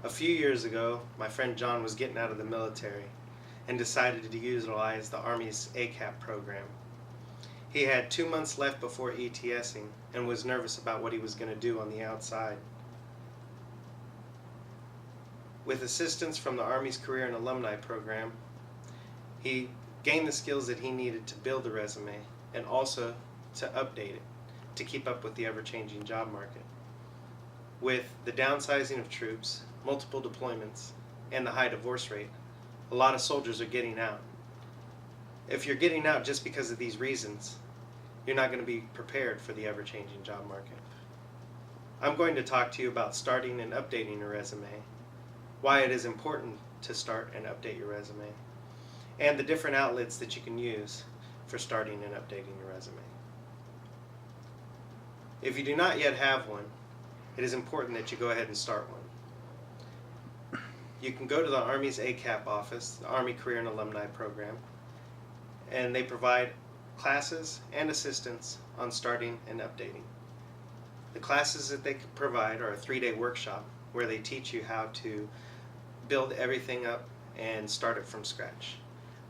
A few years ago, my friend John was getting out of the military and decided to utilize the Army's ACAP program. He had 2 months left before ETSing and was nervous about what he was going to do on the outside. With assistance from the Army's Career and Alumni Program, he gained the skills that he needed to build a resume and also to update it to keep up with the ever-changing job market. With the downsizing of troops, multiple deployments, and the high divorce rate, a lot of soldiers are getting out. If you're getting out just because of these reasons, you're not going to be prepared for the ever-changing job market. I'm going to talk to you about starting and updating your resume, why it is important to start and update your resume, and the different outlets that you can use for starting and updating your resume. If you do not yet have one, it is important that you go ahead and start one. You can go to the Army's ACAP office, the Army Career and Alumni Program, and they provide classes and assistance on starting and updating. The classes that they provide are a 3-day workshop where they teach you how to build everything up and start it from scratch.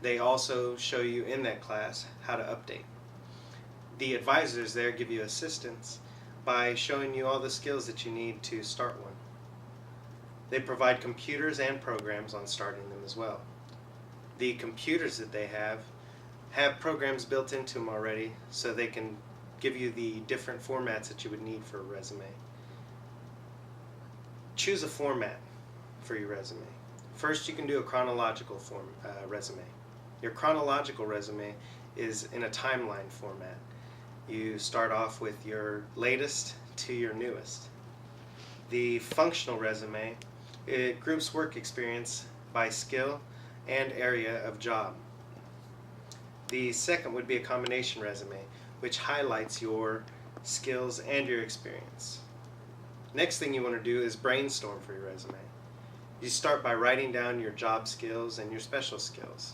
They also show you in that class how to update. The advisors there give you assistance by showing you all the skills that you need to start one. They provide computers and programs on starting them as well. The computers that they have programs built into them already, so they can give you the different formats that you would need for a resume. Choose a format for your resume. First, you can do a chronological resume. Your chronological resume is in a timeline format. You start off with your latest to your newest. The functional resume, it groups work experience by skill and area of job. The second would be a combination resume, which highlights your skills and your experience. Next thing you want to do is brainstorm for your resume. You start by writing down your job skills and your special skills.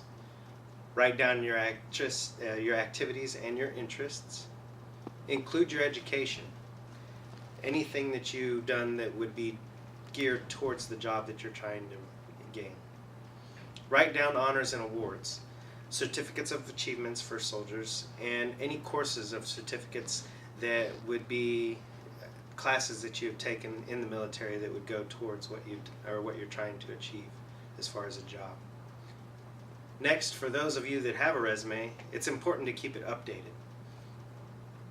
Write down your activities and your interests. Include your education. Anything that you've done that would be geared towards the job that you're trying to gain. Write down honors and awards, certificates of achievements for soldiers, and any courses of certificates that would be classes that you've taken in the military that would go towards what you're trying to achieve as far as a job. Next, for those of you that have a resume, it's important to keep it updated.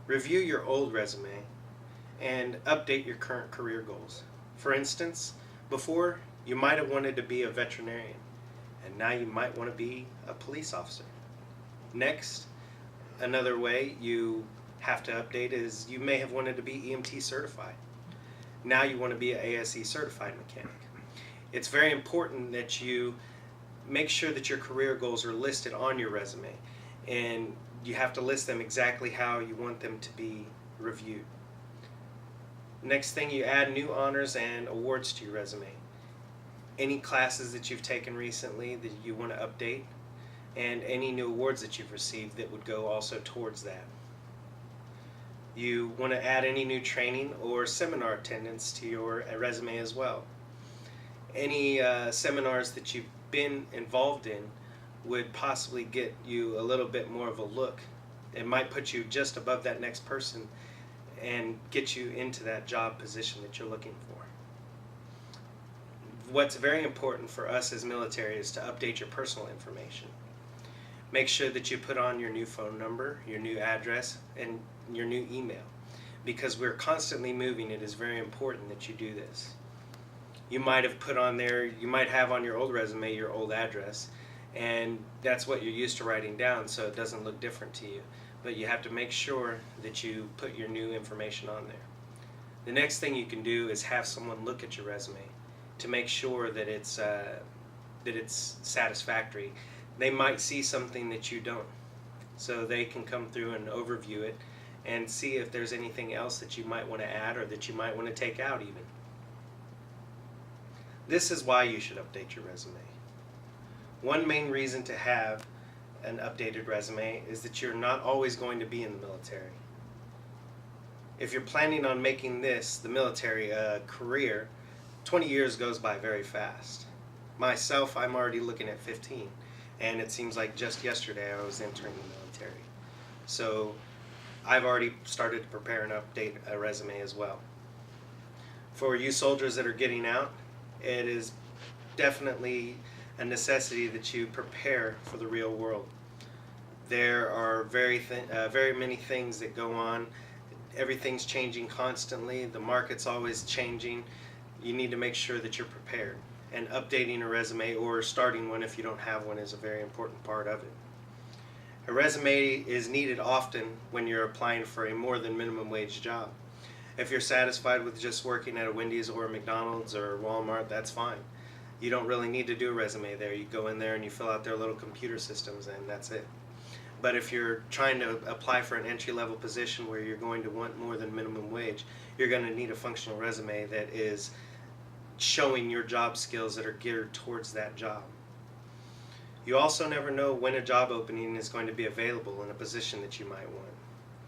Review your old resume and update your current career goals. For instance, before you might have wanted to be a veterinarian, and now you might want to be a police officer. Next, another way you have to update is you may have wanted to be EMT certified. Now you want to be an ASE certified mechanic. It's very important that you make sure that your career goals are listed on your resume, and you have to list them exactly how you want them to be reviewed. Next thing, you add new honors and awards to your resume. Any classes that you've taken recently that you want to update, and any new awards that you've received that would go also towards that. You want to add any new training or seminar attendance to your resume as well. Any seminars that you've been involved in would possibly get you a little bit more of a look. It might put you just above that next person and get you into that job position that you're looking for. What's very important for us as military is to update your personal information. Make sure that you put on your new phone number, your new address, and your new email. Because we're constantly moving, it is very important that you do this. You might have put on there, you might have on your old resume your old address, and that's what you're used to writing down, so it doesn't look different to you. But you have to make sure that you put your new information on there. The next thing you can do is have someone look at your resume to make sure that it's satisfactory. They might see something that you don't, so they can come through and overview it and see if there's anything else that you might want to add or that you might want to take out even. This is why you should update your resume. One main reason to have an updated resume is that you're not always going to be in the military. If you're planning on making the military, a career 20 years goes by very fast. Myself, I'm already looking at 15, and it seems like just yesterday I was entering the military. So I've already started to prepare and update a resume as well. For you soldiers that are getting out, it is definitely a necessity that you prepare for the real world. There are very many things that go on. Everything's changing constantly. The market's always changing. You need to make sure that you're prepared. And updating a resume or starting one if you don't have one is a very important part of it. A resume is needed often when you're applying for a more than minimum wage job. If you're satisfied with just working at a Wendy's or a McDonald's or Walmart, that's fine. You don't really need to do a resume there. You go in there and you fill out their little computer systems and that's it. But if you're trying to apply for an entry-level position where you're going to want more than minimum wage, you're going to need a functional resume that is showing your job skills that are geared towards that job. You also never know when a job opening is going to be available in a position that you might want.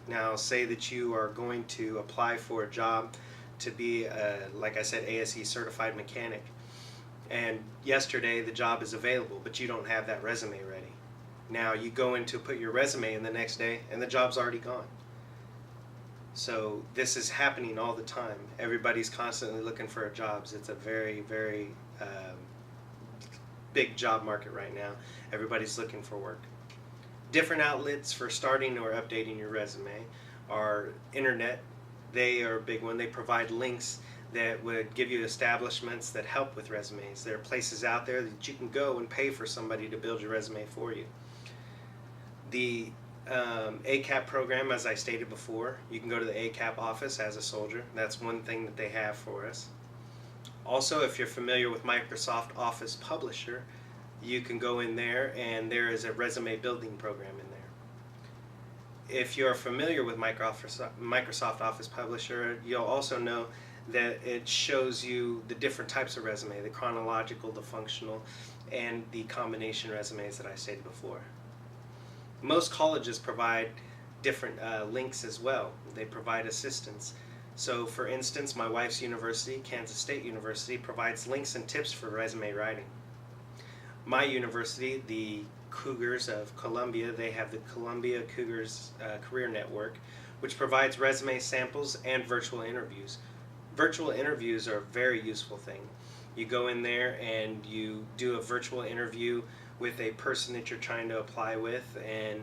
Now, say that you are going to apply for a job to be, like I said, ASE certified mechanic, and yesterday the job is available, but you don't have that resume ready. Now you go in to put your resume in the next day and the job's already gone. So this is happening all the time. Everybody's constantly looking for jobs. It's a very big job market right now. Everybody's looking for work. Different outlets for starting or updating your resume are internet. They are a big one. They provide links that would give you establishments that help with resumes. There are places out there that you can go and pay for somebody to build your resume for you. The ACAP program, as I stated before, you can go to the ACAP office as a soldier. That's one thing that they have for us. Also, if you're familiar with Microsoft Office Publisher, you can go in there and there is a resume building program in there. If you're familiar with Microsoft Office Publisher, you'll also know that it shows you the different types of resume, the chronological, the functional, and the combination resumes that I stated before. Most colleges provide different links as well. They provide assistance. So for instance, my wife's university, Kansas State University, provides links and tips for resume writing. My university, the Cougars of Columbia, they have the Columbia Cougars Career Network, which provides resume samples and virtual interviews. Virtual interviews are a very useful thing. You go in there and you do a virtual interview with a person that you're trying to apply with, and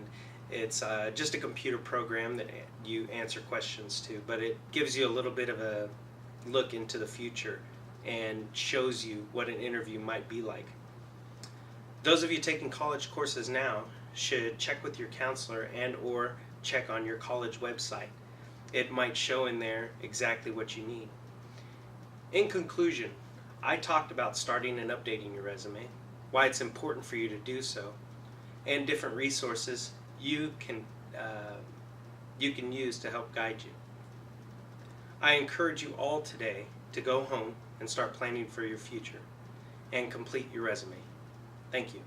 it's just a computer program that you answer questions to, but it gives you a little bit of a look into the future and shows you what an interview might be like. Those of you taking college courses now should check with your counselor and or check on your college website. It might show in there exactly what you need. In conclusion, I talked about starting and updating your resume, why it's important for you to do so, and different resources you can use to help guide you. I encourage you all today to go home and start planning for your future and complete your resume. Thank you.